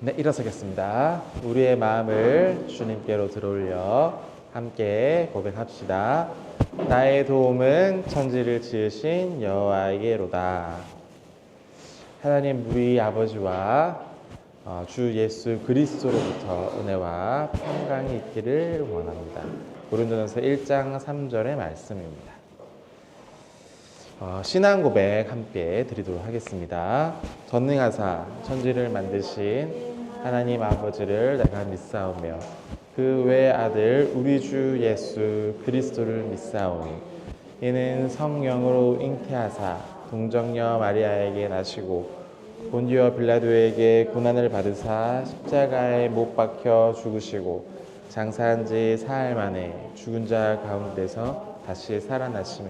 네, 일어서겠습니다. 우리의 마음을 주님께로 들어올려 함께 고백합시다. 나의 도움은 천지를 지으신 여호와에게로다. 하나님 우리 아버지와 주 예수 그리스도로부터 은혜와 평강이 있기를 원합니다. 고린도전서 1장 3절의 말씀입니다. 신앙 고백 함께 드리도록 하겠습니다. 전능하사 천지를 만드신 하나님 아버지를 내가 믿사오며 그 외 아들 우리 주 예수 그리스도를 믿사오니 이는 성령으로 잉태하사 동정녀 마리아에게 나시고 본디오 빌라도에게 고난을 받으사 십자가에 못 박혀 죽으시고 장사한 지 사흘 만에 죽은 자 가운데서 다시 살아나시며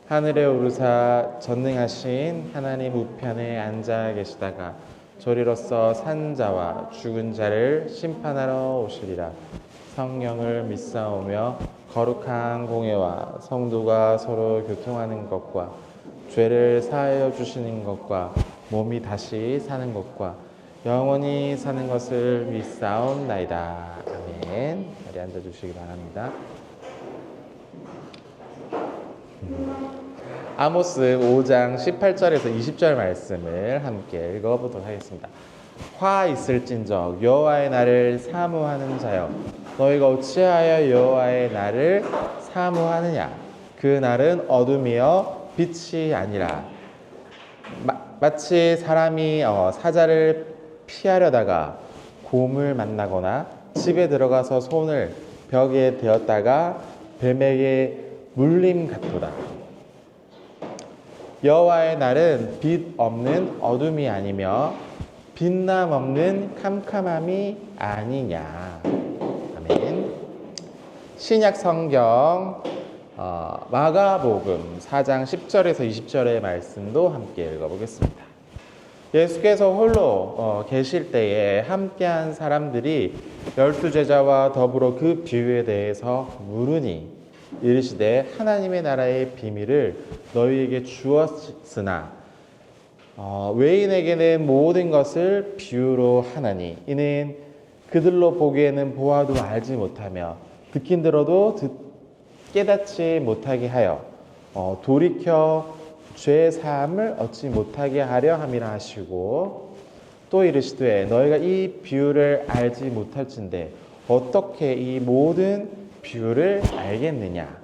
하늘에 오르사 전능하신 하나님 우편에 앉아 계시다가 저리로서 산 자와 죽은 자를 심판하러 오시리라. 성령을 믿사오며 거룩한 공예와 성도가 서로 교통하는 것과 죄를 사하여 주시는 것과 몸이 다시 사는 것과 영원히 사는 것을 믿사옵나이다. 아멘. 자리에 앉아주시기 바랍니다. 아모스 5장 18절에서 20절 말씀을 함께 읽어보도록 하겠습니다. 화 있을진적 여호와의 날을 사모하는 자여, 너희가 어찌하여 여호와의 날을 사모하느냐? 그 날은 어둠이여 빛이 아니라 마치 사람이 사자를 피하려다가 곰을 만나거나 집에 들어가서 손을 벽에 대었다가 뱀에게 물림 같도다. 여호와의 날은 빛 없는 어둠이 아니며 빛남 없는 캄캄함이 아니냐. 아멘. 신약 성경 마가복음 4장 10절에서 20절의 말씀도 함께 읽어보겠습니다. 예수께서 홀로 계실 때에 함께한 사람들이 12제자와 더불어 그 비유에 대해서 물으니 이르시되 하나님의 나라의 비밀을 너희에게 주었으나 외인에게는 모든 것을 비유로 하나니 이는 그들로 보기에는 보아도 알지 못하며 듣긴 들어도 깨닫지 못하게 하여 돌이켜 죄 사함을 얻지 못하게 하려 함이라 하시고 또 이르시되 너희가 이 비유를 알지 못할진대 어떻게 이 모든 비유를 알겠느냐.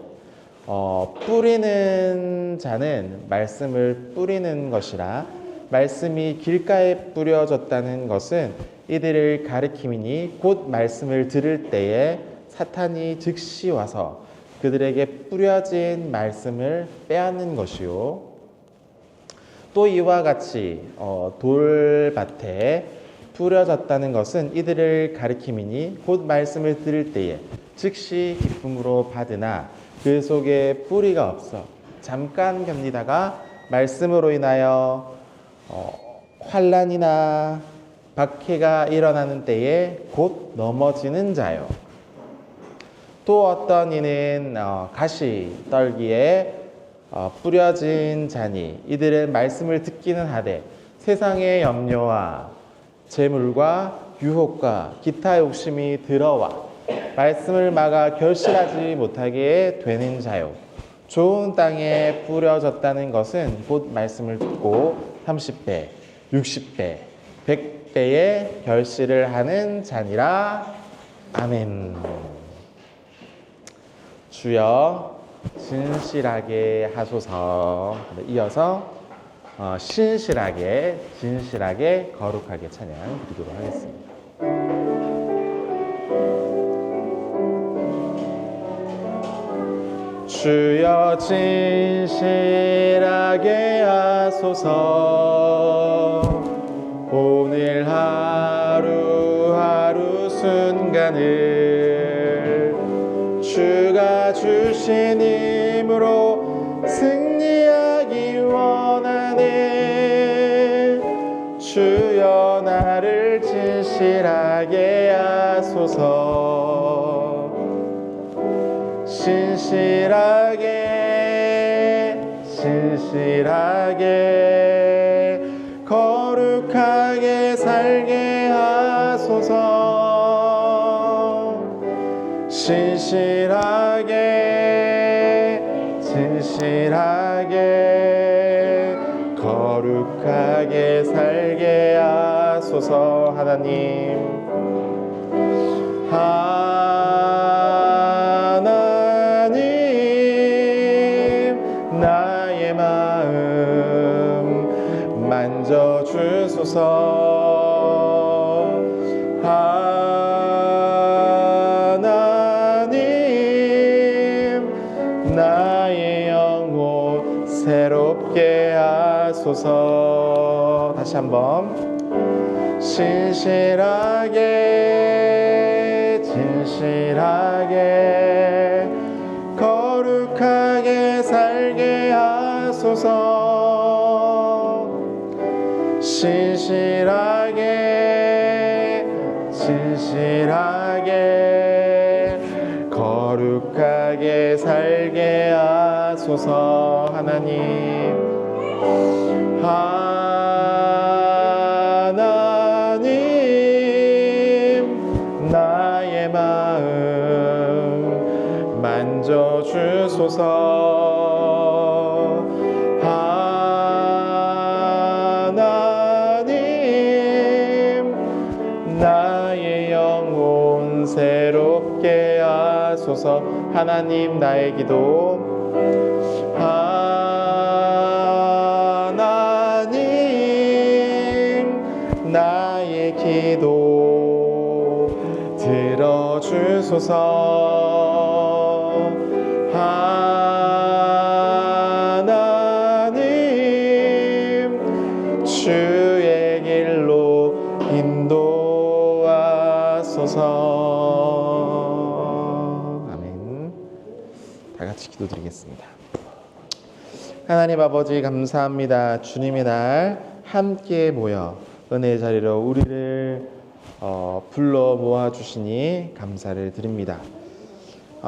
뿌리는 자는 말씀을 뿌리는 것이라 말씀이 길가에 뿌려졌다는 것은 이들을 가리킴이니 곧 말씀을 들을 때에 사탄이 즉시 와서 그들에게 뿌려진 말씀을 빼앗는 것이요. 또 이와 같이 돌밭에 뿌려졌다는 것은 이들을 가리킴이니 곧 말씀을 들을 때에 즉시 기쁨으로 받으나 그 속에 뿌리가 없어 잠깐 견디다가 말씀으로 인하여 환난이나 박해가 일어나는 때에 곧 넘어지는 자요. 또 어떤 이는 가시 떨기에 뿌려진 자니 이들은 말씀을 듣기는 하되 세상의 염려와 재물과 유혹과 기타 욕심이 들어와 말씀을 막아 결실하지 못하게 되는 자요. 좋은 땅에 뿌려졌다는 것은 곧 말씀을 듣고 30배, 60배, 100배의 결실을 하는 자니라. 아멘. 주여 진실하게 하소서. 이어서 신실하게 진실하게 거룩하게 찬양 드리도록 하겠습니다. 주여 진실하게 하소서. 오늘 하루하루 순간을 주가 주신 힘으로 승리하기 원하네. 주여 나를 진실하게 하소서. 신실하게 거룩하게 살게 하소서. 진실하게 거룩하게 살게 하소서. 하나님 나의 마음 만져주소서. 나의 영혼 새롭게 하소서. 다시 한번. 진실하게 거룩하게 살게 하소서. 진실하게 거룩하게 살게 하소서. 하나님 나의 마음 만져주소서. 하나님 나의 영혼 새롭게 하소서. 하나님 나의 기도 나의 기도 들어주소서. 하나님 주의 길로 인도하소서. 아멘. 다 같이 기도드리겠습니다. 하나님 아버지 감사합니다. 주님의 날 함께 모여 은혜의 자리로 우리를 불러 모아주시니 감사를 드립니다.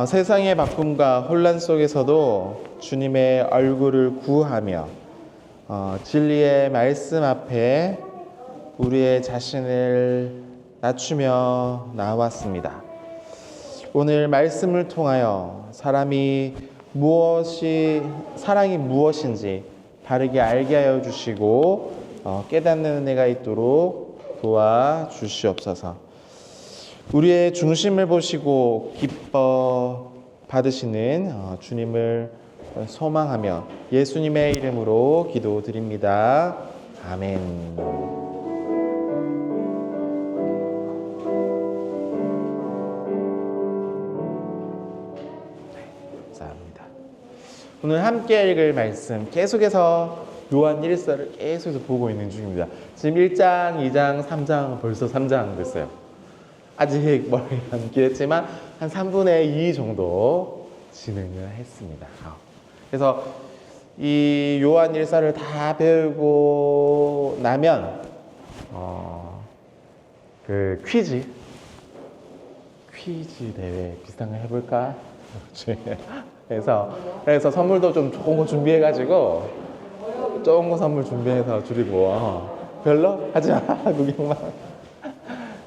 세상의 바쁨과 혼란 속에서도 주님의 얼굴을 구하며 진리의 말씀 앞에 우리의 자신을 낮추며 나왔습니다. 오늘 말씀을 통하여 사랑이 무엇인지 바르게 알게 하여 주시고 깨닫는 은혜가 있도록 도와주시옵소서. 우리의 중심을 보시고 기뻐 받으시는 주님을 소망하며 예수님의 이름으로 기도드립니다. 아멘. 감사합니다. 오늘 함께 읽을 말씀 계속해서 요한 1서를 계속해서 보고 있는 중입니다. 지금 1장, 2장, 3장 벌써 3장 됐어요. 아직 머리가 안 길었지만 한 3분의 2 정도 진행을 했습니다. 그래서 이 요한 1서를 다 배우고 나면 그 퀴즈 대회 비슷한 거 해볼까? 그래서 선물도 좀 좋은 거 준비해가지고 좋은 거 선물 준비해서 드리고 별로? 하지 마. 구경만.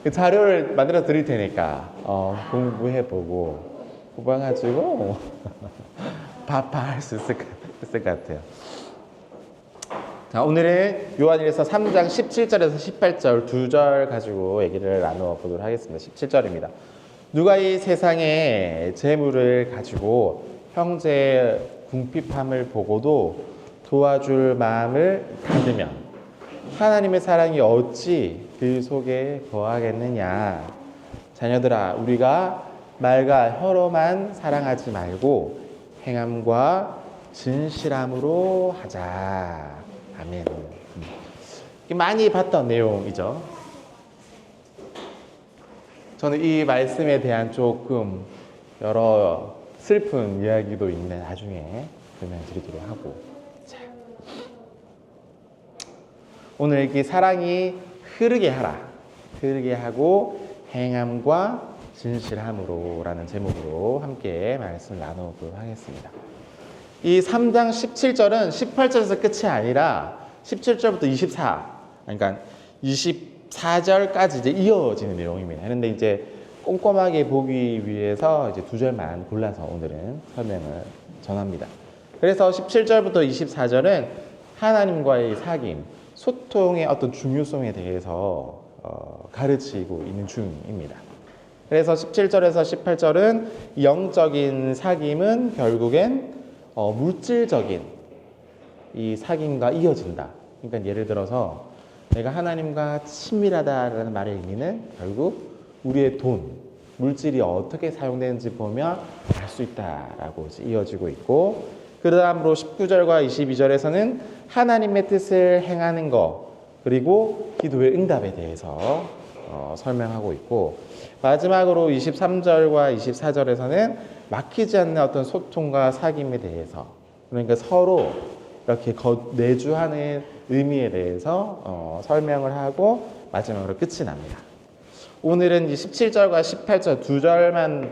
그 자료를 만들어 드릴 테니까 공부해보고 뽑아가지고 할 수 있을 것 같아요. 자, 오늘은 요한일서 3장 17절에서 18절 2절 가지고 얘기를 나누어 보도록 하겠습니다. 17절입니다. 누가 이 세상의 재물을 가지고 형제의 궁핍함을 보고도 도와줄 마음을 가지면 하나님의 사랑이 어찌 그 속에 거하겠느냐. 자녀들아, 우리가 말과 혀로만 사랑하지 말고 행함과 진실함으로 하자. 아멘. 많이 봤던 내용이죠. 저는 이 말씀에 대한 조금 여러 슬픈 이야기도 있는 나중에 설명드리도록 하고, 자, 오늘 이 사랑이 흐르게 하라, 흐르게 하고 행함과 진실함으로 라는 제목으로 함께 말씀을 나누도록 하겠습니다. 이 3장 17절은 18절에서 끝이 아니라 17절부터 24, 그러니까 24절까지 이제 이어지는 내용입니다. 그런데 이제 꼼꼼하게 보기 위해서 이제 두 절만 골라서 오늘은 설명을 전합니다. 그래서 17절부터 24절은 하나님과의 사귐, 소통의 어떤 중요성에 대해서 가르치고 있는 중입니다. 그래서 17절에서 18절은 영적인 사귐은 결국엔 물질적인 이 사귐과 이어진다. 그러니까 예를 들어서 내가 하나님과 친밀하다라는 말의 의미는 결국 우리의 돈, 물질이 어떻게 사용되는지 보면 알 수 있다라고 이어지고 있고, 그 다음으로 19절과 22절에서는 하나님의 뜻을 행하는 것, 그리고 기도의 응답에 대해서 설명하고 있고, 마지막으로 23절과 24절에서는 막히지 않는 어떤 소통과 사귐에 대해서, 그러니까 서로 이렇게 내주하는 의미에 대해서 설명을 하고 마지막으로 끝이 납니다. 오늘은 이 17절과 18절 두 절만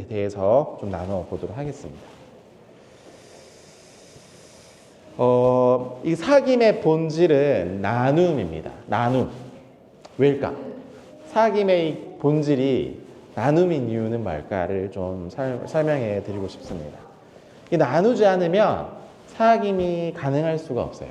대해서 좀 나눠 보도록 하겠습니다. 이 사귐의 본질은 나눔입니다. 나눔. 왜일까? 사귐의 본질이 나눔인 이유는 뭘까를 좀 설명해 드리고 싶습니다. 이 나누지 않으면 사귐이 가능할 수가 없어요.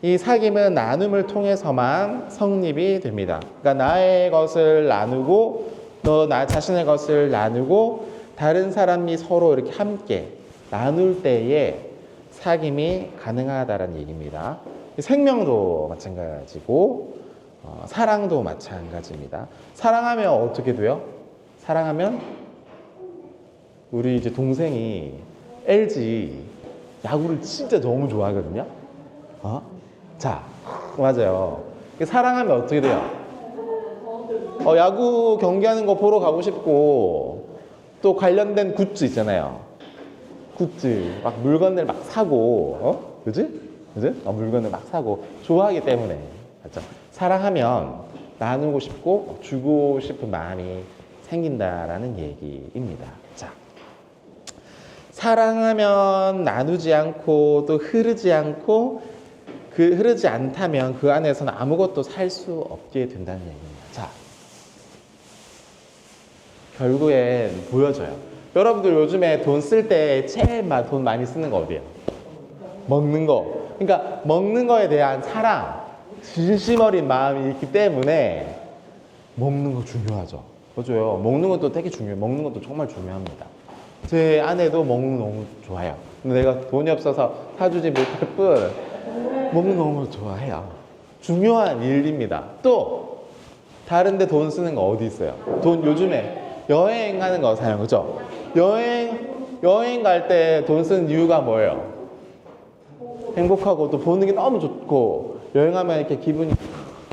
이 사귐은 나눔을 통해서만 성립이 됩니다. 그러니까 나의 것을 나누고 너 나 자신의 것을 나누고 다른 사람이 서로 이렇게 함께 나눌 때에 사귐이 가능하다는 얘기입니다. 생명도 마찬가지고 사랑도 마찬가지입니다. 사랑하면 어떻게 돼요? 사랑하면 우리 이제 동생이 LG 야구를 진짜 너무 좋아하거든요. 자, 맞아요. 사랑하면 어떻게 돼요? 야구 경기하는 거 보러 가고 싶고, 또 관련된 굿즈 있잖아요. 굿즈, 막 물건들 막 사고, 그지? 물건을 막 사고, 좋아하기 때문에. 맞죠? 사랑하면 나누고 싶고, 주고 싶은 마음이 생긴다라는 얘기입니다. 자. 사랑하면 나누지 않고, 또 흐르지 않고, 흐르지 않다면 그 안에서는 아무것도 살 수 없게 된다는 얘기입니다. 자, 결국엔 보여져요. 여러분들 요즘에 돈 쓸 때 제일 돈 많이 쓰는 거 어디예요? 먹는 거. 그러니까 먹는 거에 대한 사랑, 진심 어린 마음이 있기 때문에 먹는 거 중요하죠. 맞아요. 먹는 것도 되게 중요해요. 먹는 것도 정말 중요합니다. 제 아내도 먹는 거 너무 좋아해요. 근데 내가 돈이 없어서 사주지 못할 뿐 먹는 거 너무 좋아해요. 중요한 일입니다. 또 다른 데 돈 쓰는 거 어디 있어요? 돈 요즘에 여행하는 거 사요. 그죠? 여행 갈 때 돈 쓰는 이유가 뭐예요? 행복하고 또 보는 게 너무 좋고 여행하면 이렇게 기분이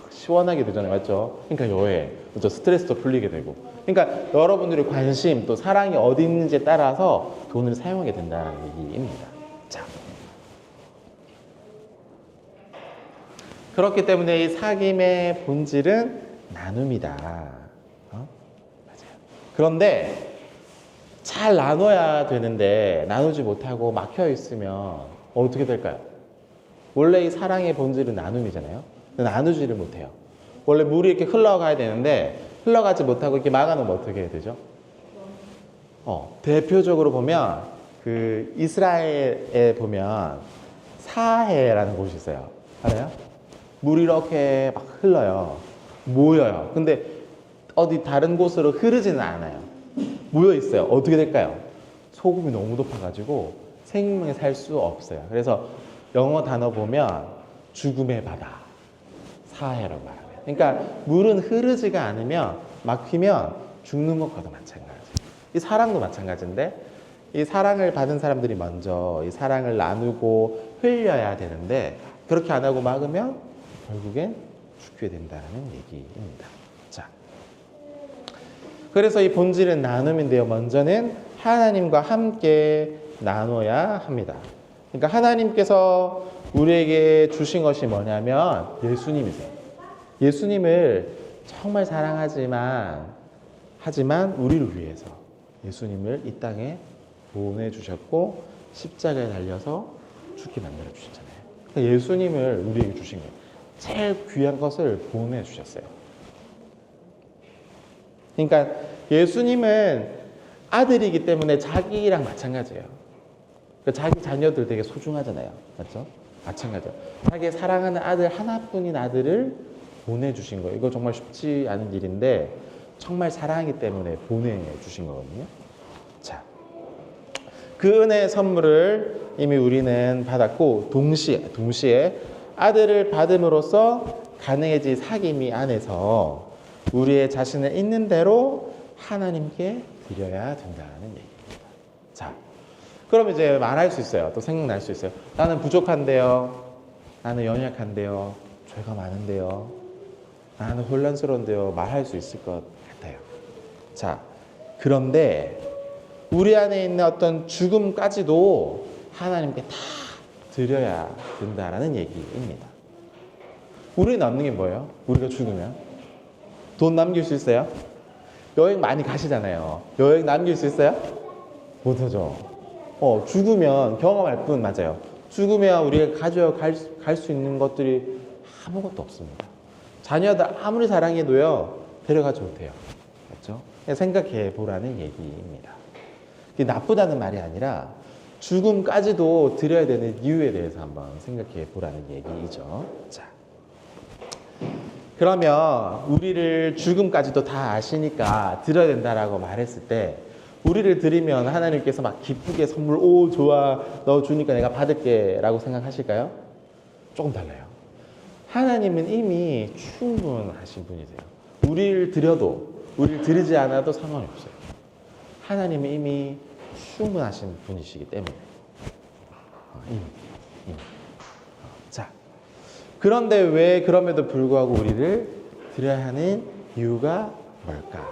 시원하게 되잖아요. 맞죠? 그러니까 여행. 그죠? 스트레스도 풀리게 되고. 그러니까 여러분들의 관심 또 사랑이 어디 있는지에 따라서 돈을 사용하게 된다는 얘기입니다. 자. 그렇기 때문에 이 사귐의 본질은 나눔이다. 맞아요. 그런데 잘 나눠야 되는데 나누지 못하고 막혀 있으면 어떻게 될까요? 원래 이 사랑의 본질은 나눔이잖아요. 근데 나누지를 못해요. 원래 물이 이렇게 흘러가야 되는데 흘러가지 못하고 이렇게 막아놓으면 어떻게 해야 되죠? 대표적으로 보면 그 이스라엘에 보면 사해라는 곳이 있어요. 알아요? 물이 이렇게 막 흘러요. 모여요. 근데 어디 다른 곳으로 흐르지는 않아요. 모여 있어요. 어떻게 될까요? 소금이 너무 높아가지고 생명에 살 수 없어요. 그래서 영어 단어 보면 죽음의 바다, 사해라고 말합니다. 그러니까 물은 흐르지가 않으면 막히면 죽는 것과도 마찬가지. 이 사랑도 마찬가지인데 이 사랑을 받은 사람들이 먼저 이 사랑을 나누고 흘려야 되는데 그렇게 안 하고 막으면 결국엔 죽게 된다는 얘기입니다. 자, 그래서 이 본질은 나눔인데요. 먼저는 하나님과 함께 나눠야 합니다. 그러니까 하나님께서 우리에게 주신 것이 뭐냐면 예수님이세요. 예수님을 정말 사랑하지만 우리를 위해서 예수님을 이 땅에 보내주셨고 십자가에 달려서 죽게 만들어 주셨잖아요. 그러니까 예수님을 우리에게 주신 거예요. 제일 귀한 것을 보내주셨어요. 그러니까 예수님은 아들이기 때문에 자기랑 마찬가지예요. 그러니까 자기 자녀들 되게 소중하잖아요. 맞죠? 마찬가지예요. 자기 사랑하는 아들 하나뿐인 아들을 보내주신 거예요. 이거 정말 쉽지 않은 일인데 정말 사랑하기 때문에 보내주신 거거든요. 자, 그 은혜의 선물을 이미 우리는 받았고 동시에 아들을 받음으로써 가능해진 사귐이 안에서 우리의 자신을 있는 대로 하나님께 드려야 된다는 얘기입니다. 자, 그럼 이제 말할 수 있어요. 또 생각날 수 있어요. 나는 부족한데요. 나는 연약한데요. 죄가 많은데요. 나는 혼란스러운데요. 말할 수 있을 것 같아요. 자, 그런데 우리 안에 있는 어떤 죽음까지도 하나님께 다 드려야 된다라는 얘기입니다. 우리 남는 게 뭐예요? 우리가 죽으면 돈 남길 수 있어요? 여행 많이 가시잖아요. 여행 남길 수 있어요? 못하죠. 죽으면 경험할 뿐. 맞아요. 죽으면 우리가 가져갈 수 있는 것들이 아무것도 없습니다. 자녀들 아무리 사랑해도요 데려가지 못해요. 맞죠? 생각해 보라는 얘기입니다. 그게 나쁘다는 말이 아니라 죽음까지도 드려야 되는 이유에 대해서 한번 생각해 보라는 얘기죠. 자, 그러면 우리를 죽음까지도 다 아시니까 드려야 된다라고 말했을 때 우리를 드리면 하나님께서 막 기쁘게 선물 오 좋아 너 주니까 내가 받을게 라고 생각하실까요? 조금 달라요. 하나님은 이미 충분하신 분이세요. 우리를 드리지 않아도 상관이 없어요. 하나님은 이미 충분하신 분이시기 때문에 이미. 자, 그런데 왜 그럼에도 불구하고 우리를 드려야 하는 이유가 뭘까?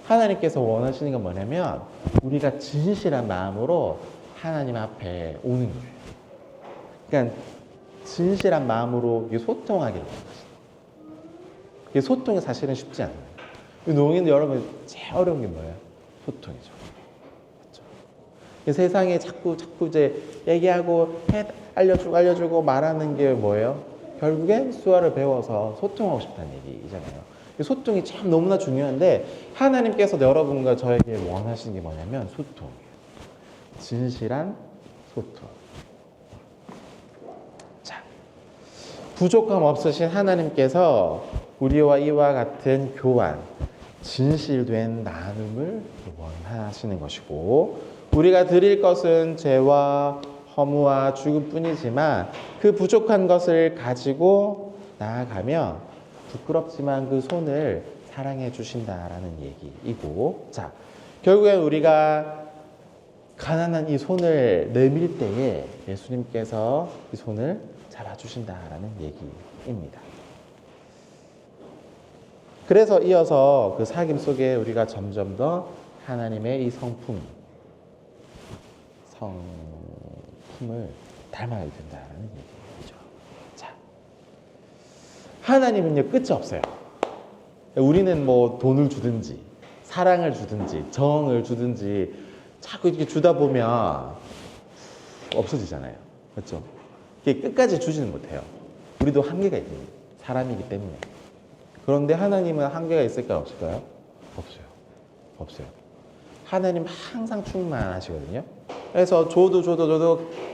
하나님께서 원하시는 건 뭐냐면 우리가 진실한 마음으로 하나님 앞에 오는 거예요. 그러니까 진실한 마음으로 소통하기를 원하시는. 이게 소통이 사실은 쉽지 않아요. 농인 여러분 제일 어려운 게 뭐예요? 소통이죠. 그렇죠? 세상에 자꾸 이제 얘기하고 알려주고 말하는 게 뭐예요? 결국엔 수화를 배워서 소통하고 싶다는 얘기잖아요. 소통이 참 너무나 중요한데 하나님께서 여러분과 저에게 원하시는 게 뭐냐면 소통이에요. 진실한 소통. 자, 부족함 없으신 하나님께서 우리와 이와 같은 교환, 진실된 나눔을 원하시는 것이고 우리가 드릴 것은 죄와 허무와 죽음뿐이지만 그 부족한 것을 가지고 나아가며 부끄럽지만 그 손을 사랑해 주신다라는 얘기이고 자, 결국엔 우리가 가난한 이 손을 내밀 때에 예수님께서 이 손을 잡아주신다라는 얘기입니다. 그래서 이어서 그 사귐 속에 우리가 점점 더 하나님의 이 성품을 닮아야 된다는 얘기죠. 자, 하나님은요 끝이 없어요. 우리는 뭐 돈을 주든지 사랑을 주든지 정을 주든지 자꾸 이렇게 주다 보면 없어지잖아요. 그렇죠? 이게 끝까지 주지는 못해요. 우리도 한계가 있는 사람이기 때문에. 그런데 하나님은 한계가 있을까요? 없을까요? 없어요. 하나님 항상 충만하시거든요. 그래서 줘도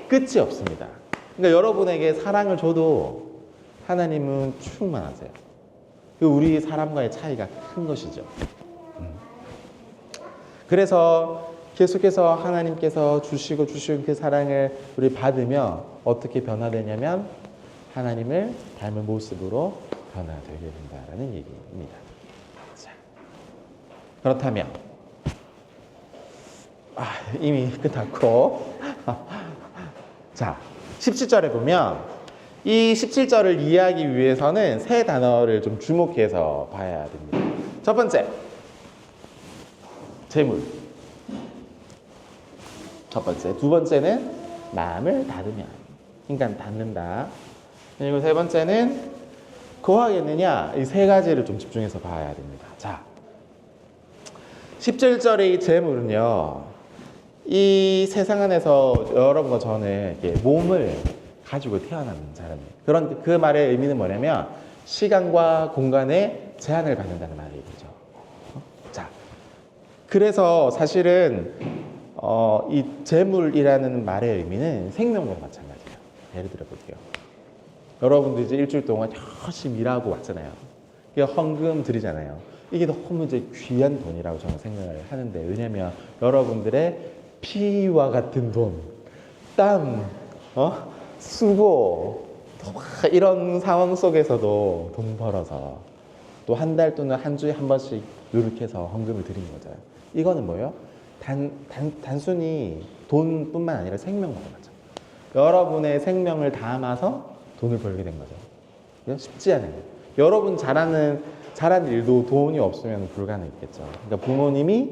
끝이 없습니다. 그러니까 여러분에게 사랑을 줘도 하나님은 충만하세요. 우리 사람과의 차이가 큰 것이죠. 그래서 계속해서 하나님께서 주시고 그 사랑을 우리 받으며 어떻게 변화되냐면 하나님을 닮은 모습으로 변화되게 된다는 얘기입니다. 자, 그렇다면 이미 끝났고 자, 17절에 보면 이 17절을 이해하기 위해서는 세 단어를 좀 주목해서 봐야 됩니다. 첫 번째, 재물. 첫 번째. 두 번째는 마음을 닫으면. 그러니까 닫는다. 그리고 세 번째는 거하겠느냐. 이 세 가지를 좀 집중해서 봐야 됩니다. 자, 17절의 이 재물은요. 이 세상 안에서 여러분과 저는 몸을 가지고 태어난 사람이에요. 그 말의 의미는 뭐냐면 시간과 공간에 제한을 받는다는 말이죠. 그래서 사실은 이 재물이라는 말의 의미는 생명과 마찬가지예요. 예를 들어 볼게요. 여러분들 이제 일주일 동안 열심히 일하고 왔잖아요. 이게 헌금 드리잖아요. 이게 너무 이제 귀한 돈이라고 저는 생각을 하는데, 왜냐면 여러분들의 피와 같은 돈, 땀, 수고, 이런 상황 속에서도 돈 벌어서 또 한 달 또는 한 주에 한 번씩 노력해서 헌금을 드린 거죠. 이거는 뭐예요? 단순히 돈뿐만 아니라 생명과 맞죠. 여러분의 생명을 담아서 돈을 벌게 된 거죠. 쉽지 않아요. 여러분 잘한 일도 돈이 없으면 불가능했겠죠. 그러니까 부모님이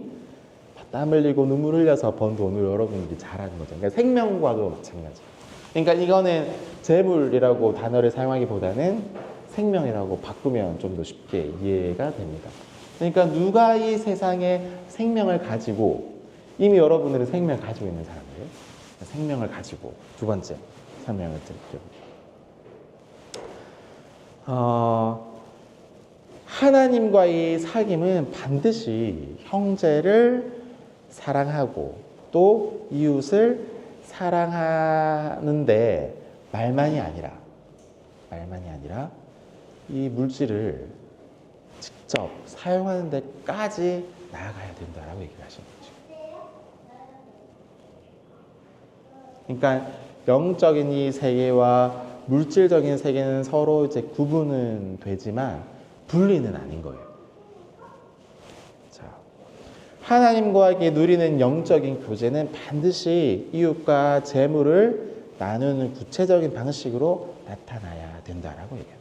땀 흘리고 눈물 흘려서 번 돈을 여러분들이 잘하는 거죠. 그러니까 생명과도 마찬가지. 그러니까 이거는 재물이라고 단어를 사용하기보다는 생명이라고 바꾸면 좀 더 쉽게 이해가 됩니다. 그러니까 누가 이 세상에 생명을 가지고, 이미 여러분들은 생명을 가지고 있는 사람들이에요. 생명을 가지고 두 번째 설명을 드릴게요. 하나님과의 사귐은 반드시 형제를 사랑하고 또 이웃을 사랑하는데 말만이 아니라 이 물질을 직접 사용하는 데까지 나아가야 된다라고 얘기를 하시는 거죠. 그러니까 영적인 이 세계와 물질적인 세계는 서로 이제 구분은 되지만 분리는 아닌 거예요. 자, 하나님과 누리는 영적인 교제는 반드시 이웃과 재물을 나누는 구체적인 방식으로 나타나야 된다라고 얘기합니다.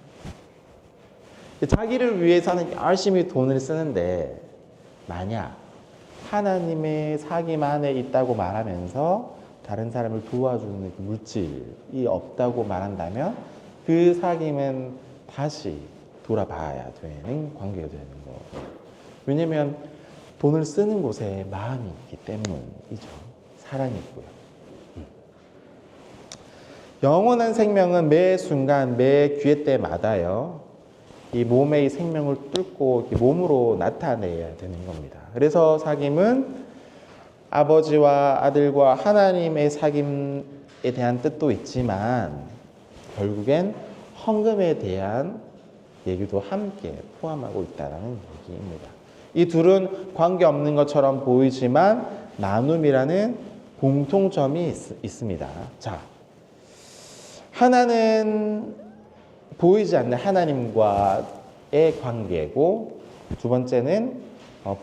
자기를 위해서는 열심히 돈을 쓰는데 만약 하나님의 사귐 안에 있다고 말하면서 다른 사람을 도와주는 그 물질이 없다고 말한다면 그 사귐은 다시 돌아봐야 되는 관계가 되는 거예요. 왜냐하면 돈을 쓰는 곳에 마음이 있기 때문이죠. 사랑이 있고요. 영원한 생명은 매 순간 매 기회 때마다요, 이 몸의 생명을 뚫고 몸으로 나타내야 되는 겁니다. 그래서 사귐은 아버지와 아들과 하나님의 사귐에 대한 뜻도 있지만 결국엔 헌금에 대한 얘기도 함께 포함하고 있다는 얘기입니다. 이 둘은 관계없는 것처럼 보이지만 나눔이라는 공통점이 있습니다. 자, 하나는 보이지 않는 하나님과의 관계고, 두 번째는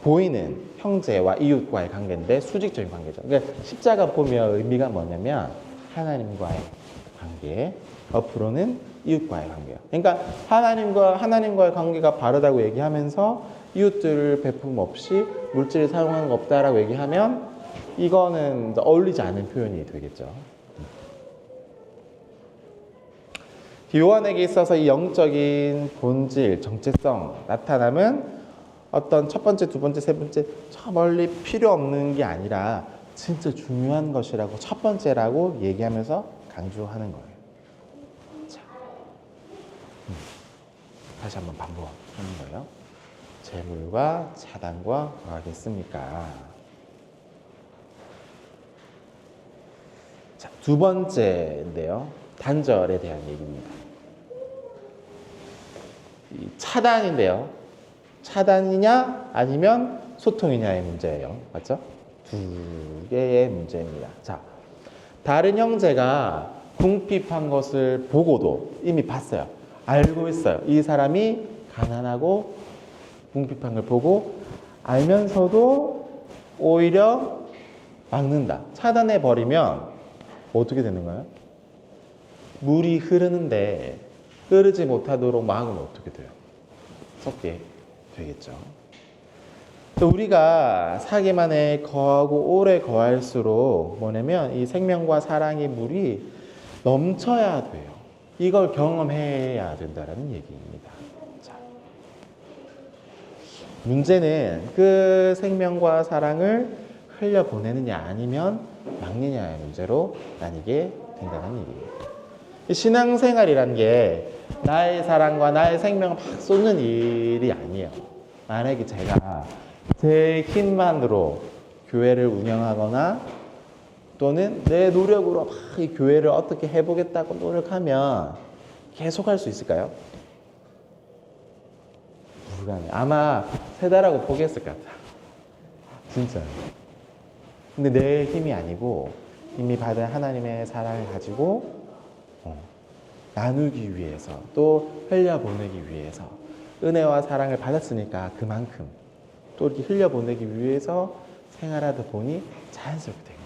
보이는 형제와 이웃과의 관계인데 수직적인 관계죠. 그러니까 십자가 보면 의미가 뭐냐면 하나님과의 관계, 옆으로는 이웃과의 관계예요. 그러니까 하나님과의 관계가 바르다고 얘기하면서 이웃들을 베품 없이 물질을 사용하는 거 없다라고 얘기하면 이거는 어울리지 않은 표현이 되겠죠. 요한에게 있어서 이 영적인 본질, 정체성, 나타남은 어떤 첫 번째, 두 번째, 세 번째 저 멀리 필요 없는 게 아니라 진짜 중요한 것이라고, 첫 번째라고 얘기하면서 강조하는 거예요. 자, 다시 한번 반복하는 거예요. 재물과 차단과 더하겠습니까? 자, 두 번째인데요. 단절에 대한 얘기입니다. 이 차단인데요. 차단이냐 아니면 소통이냐의 문제예요. 맞죠? 두 개의 문제입니다. 자, 다른 형제가 궁핍한 것을 보고도 이미 봤어요. 알고 있어요. 이 사람이 가난하고 궁핍한 걸 보고 알면서도 오히려 막는다. 차단해버리면 어떻게 되는 거예요? 물이 흐르는데 흐르지 못하도록 막으면 어떻게 돼요? 썩게 되겠죠. 우리가 사귐 안에 거하고 오래 거할수록 뭐냐면 이 생명과 사랑의 물이 넘쳐야 돼요. 이걸 경험해야 된다는 얘기입니다. 자, 문제는 그 생명과 사랑을 흘려보내느냐 아니면 막느냐의 문제로 나뉘게 된다는 얘기예요. 신앙생활이란 게 나의 사랑과 나의 생명을 막 쏟는 일이 아니에요. 만약에 제가 제 힘만으로 교회를 운영하거나 또는 내 노력으로 막 이 교회를 어떻게 해보겠다고 노력하면 계속 할 수 있을까요? 불가능해. 아마 3달하고 포기했을 것 같아. 진짜. 근데 내 힘이 아니고 이미 받은 하나님의 사랑을 가지고 나누기 위해서 또 흘려보내기 위해서 은혜와 사랑을 받았으니까 그만큼 또 이렇게 흘려보내기 위해서 생활하다 보니 자연스럽게 됩니다.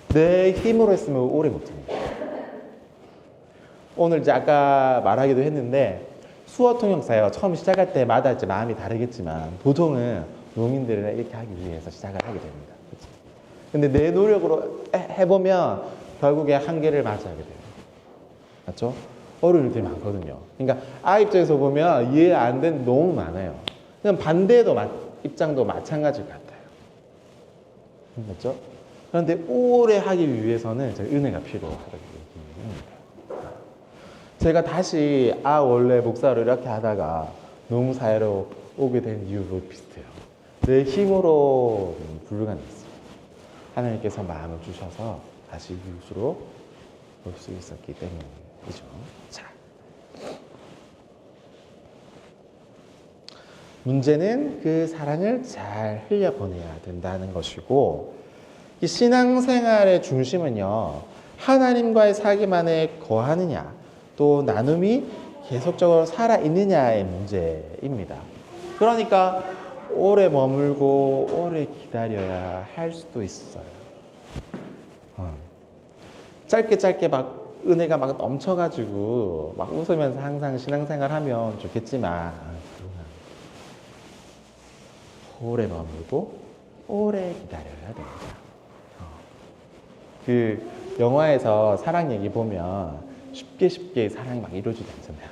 내 힘으로 했으면 오래 못 합니다. 오늘 이제 아까 말하기도 했는데 수어 통역사요. 처음 시작할 때마다 이제 마음이 다르겠지만 보통은 농민들을 이렇게 하기 위해서 시작을 하게 됩니다. 그렇죠? 근데 내 노력으로 해보면 결국에 한계를 맞이하게 돼요. 맞죠? 어려운 일들이 많거든요. 그러니까 아이 입장에서 보면 이해 안 되는 너무 많아요. 그냥 반대도 입장도 마찬가지일 것 같아요. 맞죠? 그런데 오래 하기 위해서는 은혜가 필요하다고 얘기합니다. 제가 다시 원래 목사를 이렇게 하다가 너무 사회로 오게 된 이유도 비슷해요. 내 힘으로 불가능했어요. 하나님께서 마음을 주셔서 다시 이웃으로 올 수 있었기 때문이죠. 자, 문제는 그 사랑을 잘 흘려보내야 된다는 것이고 이 신앙생활의 중심은요, 하나님과의 사귐 안에 거하느냐 또 나눔이 계속적으로 살아있느냐의 문제입니다. 그러니까 오래 머물고 오래 기다려야 할 수도 있어요. 짧게 막 은혜가 막 넘쳐가지고 막 웃으면서 항상 신앙생활 하면 좋겠지만 오래 머물고 오래 기다려야 됩니다. 그 영화에서 사랑 얘기 보면 쉽게 사랑이 막 이루어지지 않잖아요.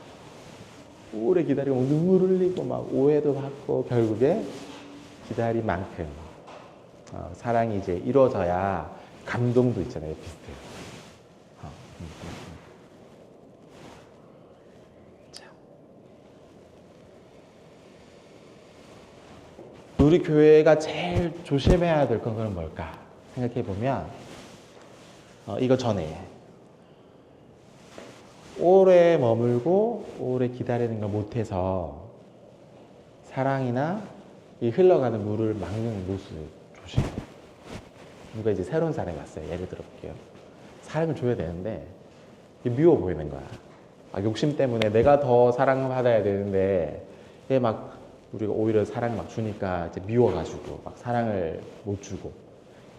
오래 기다리고 눈물 흘리고 막 오해도 받고 결국에 기다린 만큼 사랑이 이제 이루어져야 감동도 있잖아요. 비슷해요. 자. 우리 교회가 제일 조심해야 될 건 뭘까 생각해 보면 이거 전에 오래 머물고 오래 기다리는 걸 못해서 사랑이나 이 흘러가는 물을 막는 모습 조심해요. 누가 이제 새로운 사람이 왔어요. 예를 들어 볼게요. 사랑을 줘야 되는데 미워 보이는 거야. 욕심 때문에 내가 더 사랑을 받아야 되는데 얘 막 우리가 오히려 사랑을 막 주니까 이제 미워가지고 막 사랑을 못 주고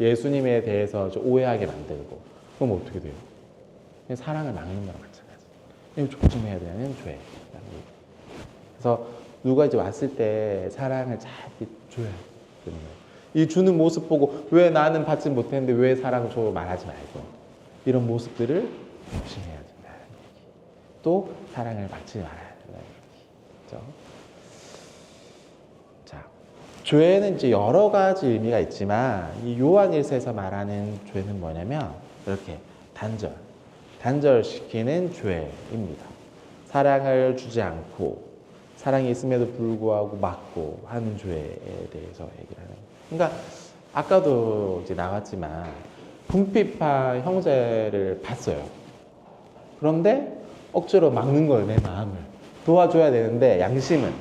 예수님에 대해서 좀 오해하게 만들고 그럼 어떻게 돼요? 그냥 사랑을 막는 거랑 마찬가지. 이거 조심해야 되는 죄. 그래서 누가 이제 왔을 때 사랑을 잘 줘야 되는 거예요. 이 주는 모습 보고 왜 나는 받지 못했는데 왜 사랑 줘 말하지 말고 이런 모습들을 조심해야 된다는 얘기. 또 사랑을 막지 말아야 된다는 얘기. 그렇죠? 자, 죄는 이제 여러 가지 의미가 있지만 이 요한 1서에서 말하는 죄는 뭐냐면 이렇게 단절시키는 죄입니다. 사랑을 주지 않고 사랑이 있음에도 불구하고 막고 하는 죄에 대해서 얘기를 하는 거예요. 그러니까 아까도 이제 나왔지만 궁핍한 형제를 봤어요. 그런데 억지로 막는 거예요. 내 마음을 도와줘야 되는데 양심은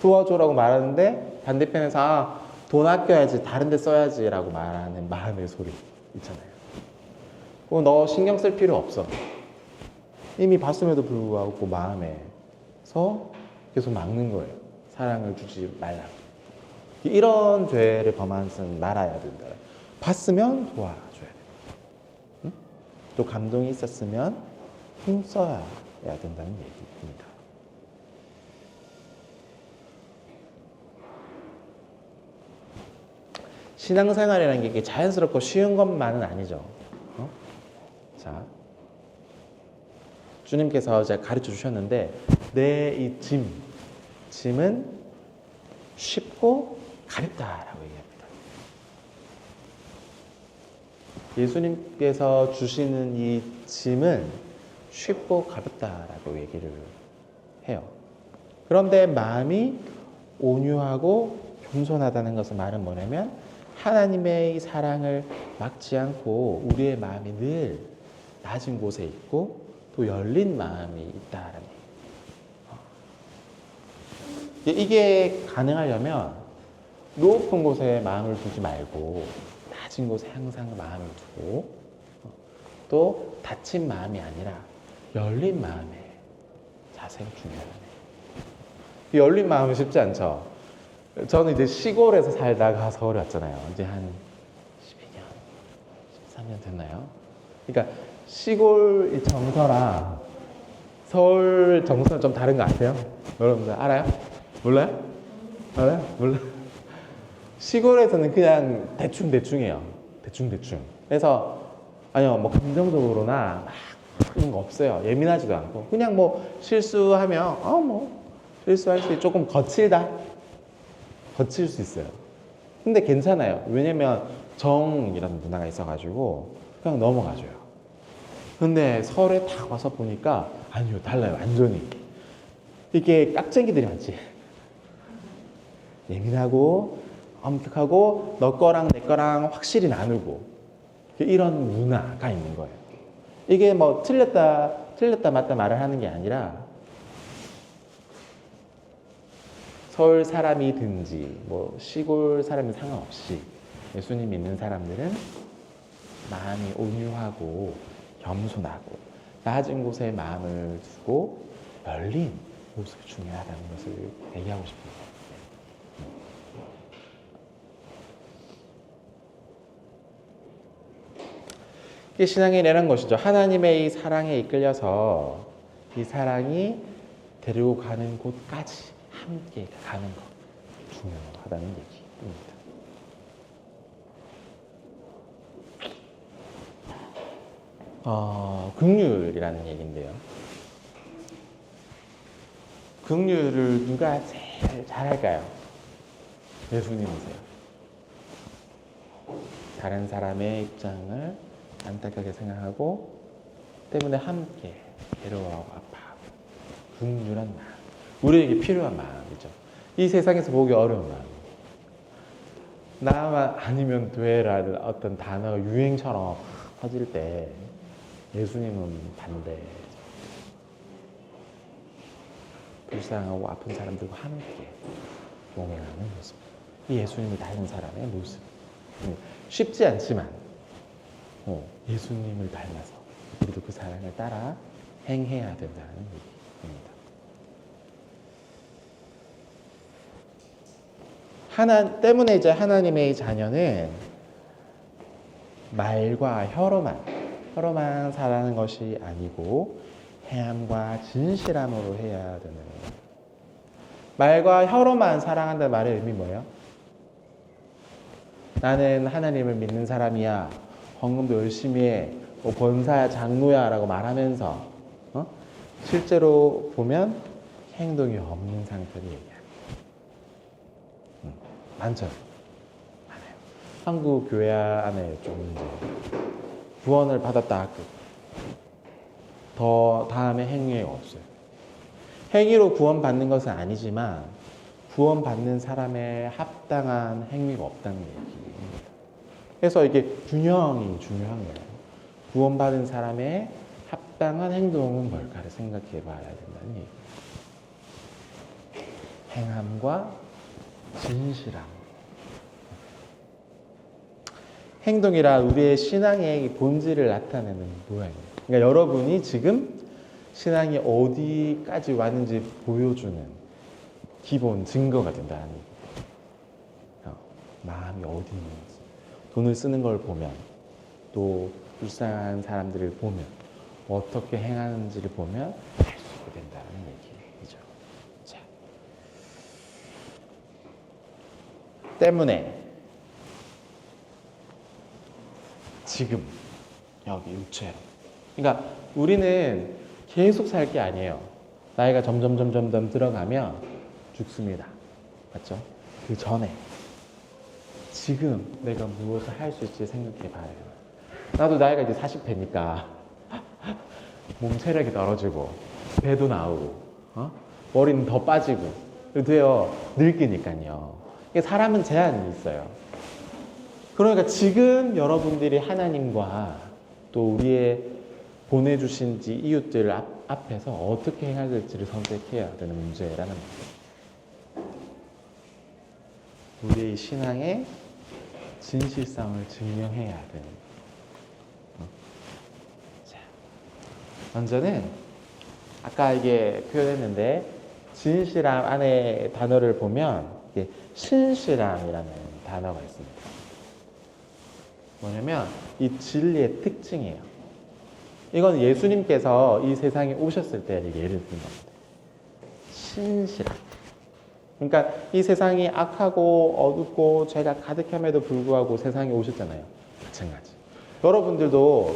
도와줘라고 말하는데 반대편에서 돈 아껴야지 다른 데 써야지 라고 말하는 마음의 소리 있잖아요. 너 신경 쓸 필요 없어. 이미 봤음에도 불구하고 그 마음에서 계속 막는 거예요. 사랑을 주지 말라고. 이런 죄를 범한 것은 말아야 된다. 봤으면 도와줘야 된다. 응? 또 감동이 있었으면 힘써야 된다는 얘기입니다. 신앙생활이라는 게 자연스럽고 쉬운 것만은 아니죠. 자, 주님께서 제가 가르쳐 주셨는데 내 이 짐은 쉽고 가볍다라고 얘기합니다. 예수님께서 주시는 이 짐은 쉽고 가볍다라고 얘기를 해요. 그런데 마음이 온유하고 겸손하다는 것은 말은 뭐냐면 하나님의 사랑을 막지 않고 우리의 마음이 늘 낮은 곳에 있고 또 열린 마음이 있다라는 얘기예요. 이게 가능하려면 높은 곳에 마음을 두지 말고 낮은 곳에 항상 마음을 두고 또 닫힌 마음이 아니라 열린 마음의 자세가 중요하네. 열린 마음은 쉽지 않죠. 저는 이제 시골에서 살다가 서울에 왔잖아요. 이제 한 12년, 13년 됐나요? 그러니까 시골 정서랑 서울 정서는 좀 다른 거 아세요? 여러분들 알아요? 몰라요? 알아요? 몰라? 시골에서는 그냥 대충대충해요. 대충대충. 그래서 아니요, 뭐 감정적으로나 막 그런 거 없어요. 예민하지도 않고 그냥 뭐 실수하면 뭐 실수할 수 조금 거칠다. 거칠 수 있어요. 근데 괜찮아요. 왜냐면 정이라는 문화가 있어가지고 그냥 넘어가줘요. 근데 서울에 딱 와서 보니까 아니요, 달라요. 완전히. 이게 깍쟁이들이 많지. 예민하고 엄격하고 너 거랑 내 거랑 확실히 나누고 이런 문화가 있는 거예요. 이게 뭐 틀렸다 맞다 말을 하는 게 아니라 서울 사람이든지 뭐 시골 사람이 상관없이 예수님 믿는 사람들은 마음이 온유하고 겸손하고 낮은 곳에 마음을 두고 열린 모습이 중요하다는 것을 얘기하고 싶습니다. 이게 신앙의 내라는 것이죠. 하나님의 이 사랑에 이끌려서 이 사랑이 데리고 가는 곳까지 함께 가는 것 중요하다는 얘기입니다. 긍휼이라는 얘기인데요. 긍휼을 누가 제일 잘할까요? 예수님이세요. 다른 사람의 입장을 안타깝게 생각하고 때문에 함께 괴로워하고 아파하고 긍휼한 마음, 우리에게 필요한 마음이죠. 이 세상에서 보기 어려운 마음. 나만 아니면 돼라는 어떤 단어가 유행처럼 퍼질 때 예수님은 반대. 불쌍하고 아픈 사람들과 함께 동행하는 모습. 이 예수님을 닮은 사람의 모습. 쉽지 않지만 예수님을 닮아서 우리도 그 사랑을 따라 행해야 된다는 얘기입니다. 때문에 이제 하나님의 자녀는 말과 혀로만 사랑하는 것이 아니고 행함과 진실함으로 해야 되는 거예요. 말과 혀로만 사랑한다는 말의 의미 뭐예요? 나는 하나님을 믿는 사람이야. 헌금도 열심히 해. 뭐 권사야, 장로야 라고 말하면서 실제로 보면 행동이 없는 상태를 얘기해요. 많죠? 많아요. 한국 교회 안에 좀 문제. 구원을 받았다. 더 다음에 행위가 없어요. 행위로 구원받는 것은 아니지만 구원받는 사람의 합당한 행위가 없다는 얘기입니다. 그래서 이게 균형이 중요한 거예요. 구원받은 사람의 합당한 행동은 뭘까를 생각해 봐야 된다는 얘기예요. 행함과 진실함. 행동이란 우리의 신앙의 본질을 나타내는 모양이에요. 그러니까 여러분이 지금 신앙이 어디까지 왔는지 보여주는 기본 증거가 된다는 얘기예요. 마음이 어디 있는지. 돈을 쓰는 걸 보면, 또 불쌍한 사람들을 보면, 어떻게 행하는지를 보면 알 수 있게 된다는 얘기죠. 자. 때문에 지금 여기 육체로. 그러니까 우리는 계속 살 게 아니에요. 나이가 점점 들어가면 죽습니다. 맞죠? 그 전에 지금 내가 무엇을 할 수 있을지 생각해 봐야 돼요. 나도 나이가 이제 40대니까 몸 체력이 떨어지고 배도 나오고 머리는 더 빠지고 돼요. 늙으니까요. 사람은 제한이 있어요. 그러니까 지금 여러분들이 하나님과 또 우리의 보내주신 이웃들 앞에서 어떻게 행해야 될지를 선택해야 되는 문제라는 거예요. 우리의 신앙의 진실성을 증명해야 되는. 자, 먼저는 아까 이게 표현했는데 진실함 안에 단어를 보면 신실함이라는 단어가 있습니다. 뭐냐면 이 진리의 특징이에요. 이건 예수님께서 이 세상에 오셨을 때 예를 든 겁니다. 신실함. 그러니까 이 세상이 악하고 어둡고 죄가 가득함에도 불구하고 세상에 오셨잖아요. 마찬가지. 여러분들도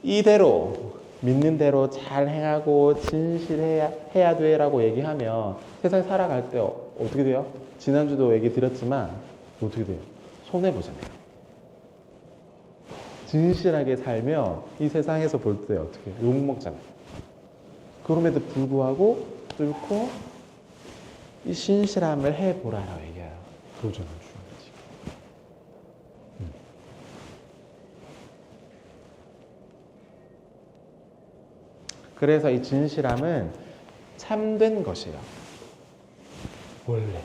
이대로 믿는 대로 잘 행하고 진실해야 돼라고 얘기하면 세상에 살아갈 때 어떻게 돼요? 지난주도 얘기 드렸지만 어떻게 돼요? 손해보잖아요. 진실하게 살면 이 세상에서 볼 때 어떻게 욕먹잖아요. 그럼에도 불구하고 뚫고 이 신실함을 해보라라고 얘기해요. 도전을 주는 거지. 그래서 이 진실함은 참된 것이에요. 원래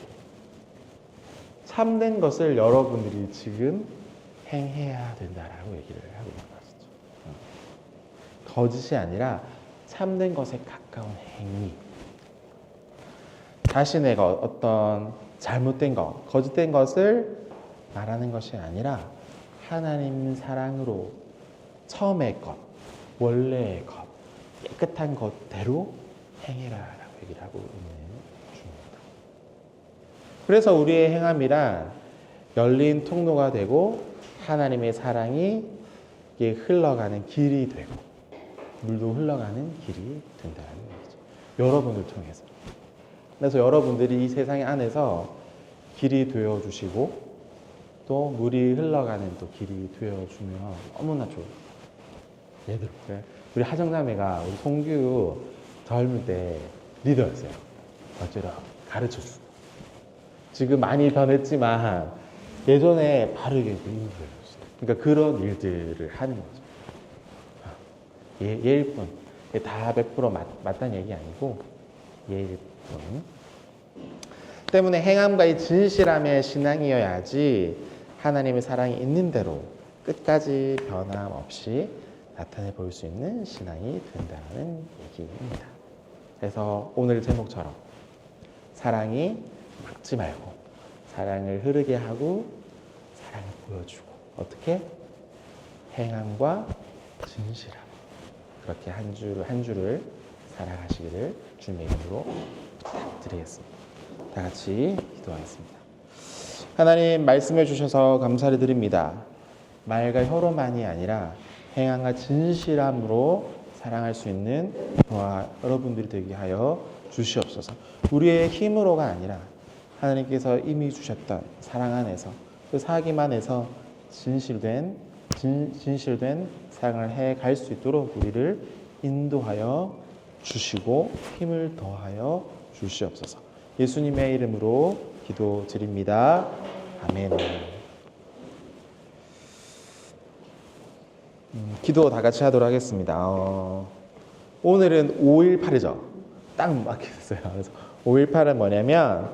참된 것을 여러분들이 지금 행해야 된다라고 얘기를 하고 있는 것이죠. 거짓이 아니라 참된 것에 가까운 행위. 자신의 어떤 잘못된 것, 거짓된 것을 말하는 것이 아니라 하나님 사랑으로 처음의 것, 원래의 것, 깨끗한 것대로 행해라라고 얘기를 하고 있는 중입니다. 그래서 우리의 행함이란 열린 통로가 되고 하나님의 사랑이 흘러가는 길이 되고 물도 흘러가는 길이 된다는 얘기죠. 여러분을 통해서. 그래서 여러분들이 이 세상 안에서 길이 되어주시고 또 물이 흘러가는 또 길이 되어주면 너무나 좋아요. 예를 들어 우리 하정자매가 우리 송규 젊을 때 리더였어요. 어쩌라 가르쳐주고. 지금 많이 변했지만 예전에 바르게 인도해줬어요. 그러니까 그런 일들을 하는 거죠. 예일 뿐. 다 100% 맞다는 얘기 아니고 예일 뿐. 때문에 행함과 이 진실함의 신앙이어야지 하나님의 사랑이 있는 대로 끝까지 변함없이 나타내 볼 수 있는 신앙이 된다는 얘기입니다. 그래서 오늘 제목처럼 사랑이 막지 말고 사랑을 흐르게 하고 사랑을 보여주고 어떻게? 행함과 진실함 그렇게 한 주를 살아가시기를 주님의 이름으로 부탁드리겠습니다. 다 같이 기도하겠습니다. 하나님 말씀해 주셔서 감사를 드립니다. 말과 혀로만이 아니라 행함과 진실함으로 사랑할 수 있는 저와 여러분들이 되게 하여 주시옵소서. 우리의 힘으로가 아니라 하나님께서 이미 주셨던 사랑 안에서 그 사귐 안에서 진실된 사랑을 해 갈 수 있도록 우리를 인도하여 주시고 힘을 더하여 주시옵소서. 예수님의 이름으로 기도드립니다. 아멘. 기도 다 같이 하도록 하겠습니다. 오늘은 5.18이죠. 딱 맞게 됐어요. 그래서 5.18은 뭐냐면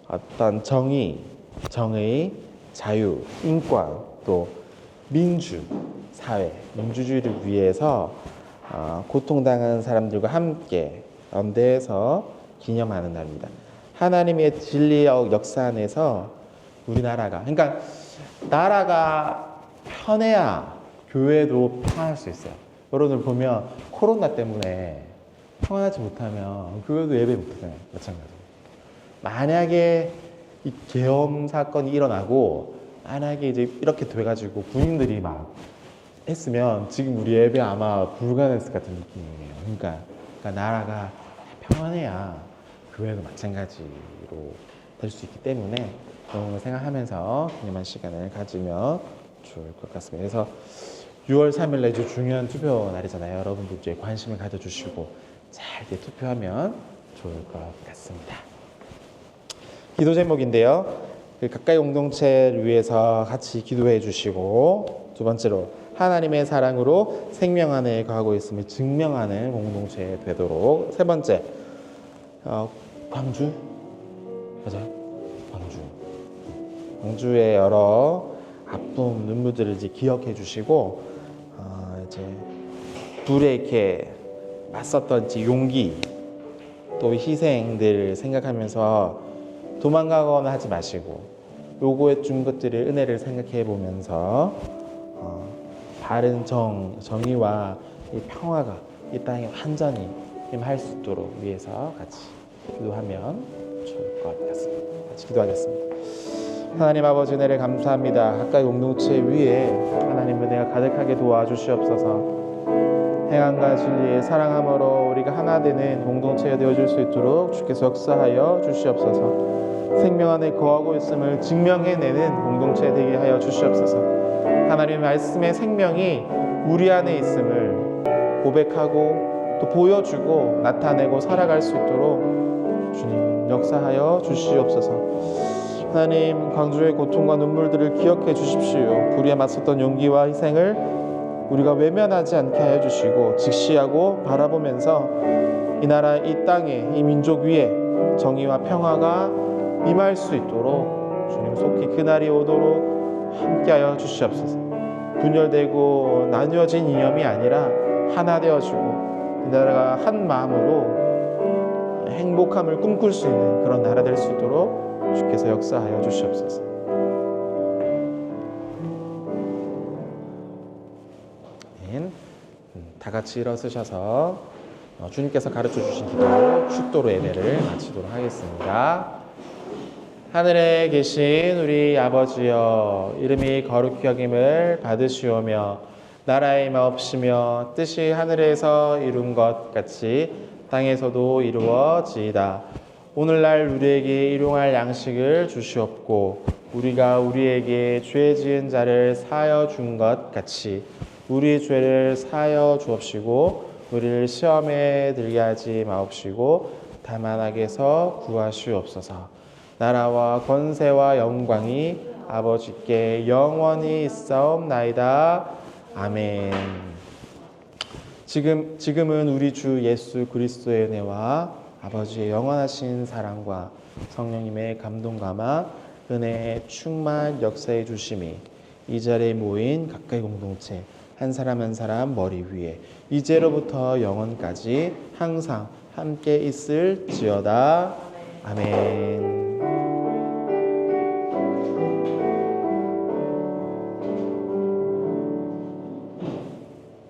어떤 정의, 자유, 인권, 또 민주, 사회, 민주주의를 위해서 고통당하는 사람들과 함께 연대해서 기념하는 날입니다. 하나님의 진리의 역사 안에서 우리나라가, 그러니까 나라가 편해야 교회도 평안할 수 있어요. 여러분들 보면 코로나 때문에 평안하지 못하면 교회도 예배 못하잖아요. 마찬가지로. 만약에 이 계엄 사건이 일어나고 만약에 이제 이렇게 돼가지고 군인들이 막 했으면 지금 우리 예배 아마 불가능했을 것 같은 느낌이에요. 그러니까 나라가 평안해야 교회도 마찬가지로 될 수 있기 때문에 그런 걸 생각하면서 기념한 시간을 가지면 좋을 것 같습니다. 그래서 6월 3일 아주 중요한 투표 날이잖아요. 여러분들 이제 관심을 가져주시고 잘 투표하면 좋을 것 같습니다. 기도 제목인데요. 그 가까이 공동체를 위해서 같이 기도해 주시고, 두 번째로 하나님의 사랑으로 생명 안에 거하고 있음을 증명하는 공동체 되도록, 세 번째 광주 맞아요. 광주의 여러 아픔 눈물들을 이제 기억해 주시고, 이제 불에 이렇게 맞섰던 이제 용기 또 희생들을 생각하면서 도망가거나 하지 마시고, 요구해 준 것들을 은혜를 생각해 보면서 바른 정의와 이 평화가 이 땅에 완전히 임할 수 있도록 위해서 같이 기도하면 좋을 것 같습니다. 같이 기도하겠습니다. 하나님 아버지, 은혜를 감사합니다. 가까이 공동체 위에 하나님 은혜가 가득하게 도와주시옵소서. 행함과 진리의 사랑함으로 우리가 하나 되는 공동체가 되어줄 수 있도록 주께서 역사하여 주시옵소서. 생명 안에 거하고 있음을 증명해내는 공동체 되게 하여 주시옵소서. 하나님의 말씀의 생명이 우리 안에 있음을 고백하고 또 보여주고 나타내고 살아갈 수 있도록 주님 역사하여 주시옵소서. 하나님, 광주의 고통과 눈물들을 기억해 주십시오. 불의에 맞섰던 용기와 희생을 우리가 외면하지 않게 하여 주시고, 직시하고 바라보면서 이 나라, 이 땅에, 이 민족 위에 정의와 평화가 임할 수 있도록 주님 속히 그날이 오도록 함께하여 주시옵소서. 분열되고 나뉘어진 이념이 아니라 하나 되어지고 이 나라가 한 마음으로 행복함을 꿈꿀 수 있는 그런 나라 될 수 있도록 주께서 역사하여 주시옵소서. 다 같이 일어서셔서 주님께서 가르쳐 주신 기도 축도로 예배를 마치도록 하겠습니다. 하늘에 계신 우리 아버지여, 이름이 거룩히 여김을 받으시오며 나라의 마옵시며 뜻이 하늘에서 이룬 것 같이 땅에서도 이루어지이다. 오늘날 우리에게 일용할 양식을 주시옵고, 우리가 우리에게 죄 지은 자를 사하여 준 것 같이 우리 죄를 사하여 주옵시고, 우리를 시험에 들게 하지 마옵시고 다만 악에서 구하시옵소서. 나라와 권세와 영광이 아버지께 영원히 있사옵나이다. 아멘. 지금은 우리 주 예수 그리스도의 은혜와 아버지의 영원하신 사랑과 성령님의 감동감화 은혜의 충만 역사해 주심이 이 자리에 모인 가까이 공동체 한 사람 한 사람 머리 위에 이제로부터 영원까지 항상 함께 있을지어다. 아멘.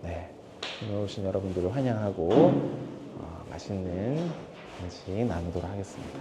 네, 오늘 오신 여러분들을 환영하고 맛있는 간식 나누도록 하겠습니다.